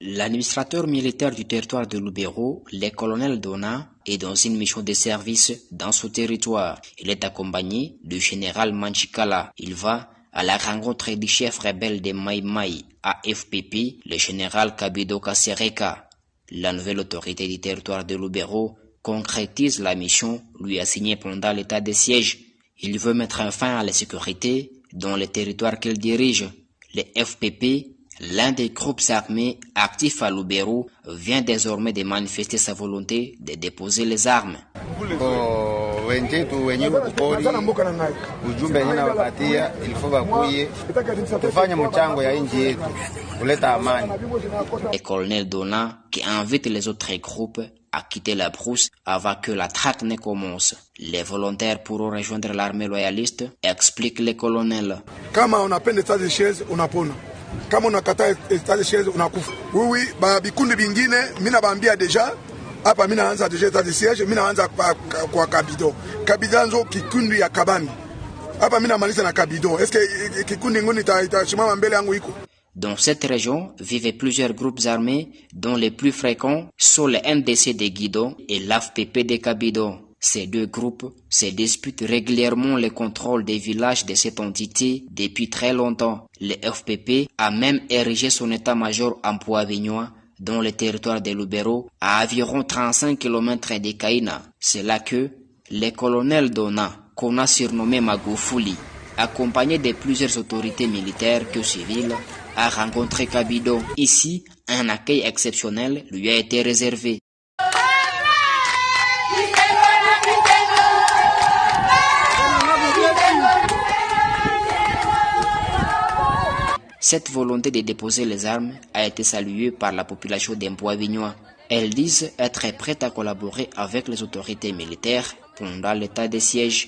L'administrateur militaire du territoire de Lubero, le colonel Dona, est dans une mission de service dans ce territoire. Il est accompagné du général Manchikala. Il va à la rencontre du chef rebelle de Mai Mai, AFPP, le général Kabido Kasereka. La nouvelle autorité du territoire de Lubero concrétise la mission lui assignée pendant l'état de siège. Il veut mettre fin à la sécurité dans le territoire qu'il dirige. Le FPP, l'un des groupes armés actifs à Lubero, vient désormais de manifester sa volonté de déposer les armes. Le colonel Dona, qui invite les autres groupes à quitter la brousse avant que la traque ne commence. Les volontaires pourront rejoindre l'armée loyaliste, explique le colonel. Kama on appelle l'état de siège, on apona. Kama unakataa état de siège, unakufa. Oui, bikundi bingine, mina bambia deja, hapa mina anza deja état de siège, mina anza kwa Kabido. Kabido nzo kikundi ya Kabambi. Hapa mina maliza na Kabido. Est-ce que kikundi ngoni itashimama mbele yangu iko? Dans cette région vivaient plusieurs groupes armés, dont les plus fréquents sont le NDC de Guido et l'AFPP de Kabido. Ces deux groupes se disputent régulièrement le contrôle des villages de cette entité depuis très longtemps. Le FPP a même érigé son état-major en Poivignois, dans le territoire de Lubero, à environ 35 km de Kaina. C'est là que le colonel Dona, qu'on a surnommé Magufuli, accompagné de plusieurs autorités militaires que civiles, a rencontré Kabido. Ici, un accueil exceptionnel lui a été réservé. Cette volonté de déposer les armes a été saluée par la population d'Empoavignois. Elles disent être prêtes à collaborer avec les autorités militaires pendant l'état de siège.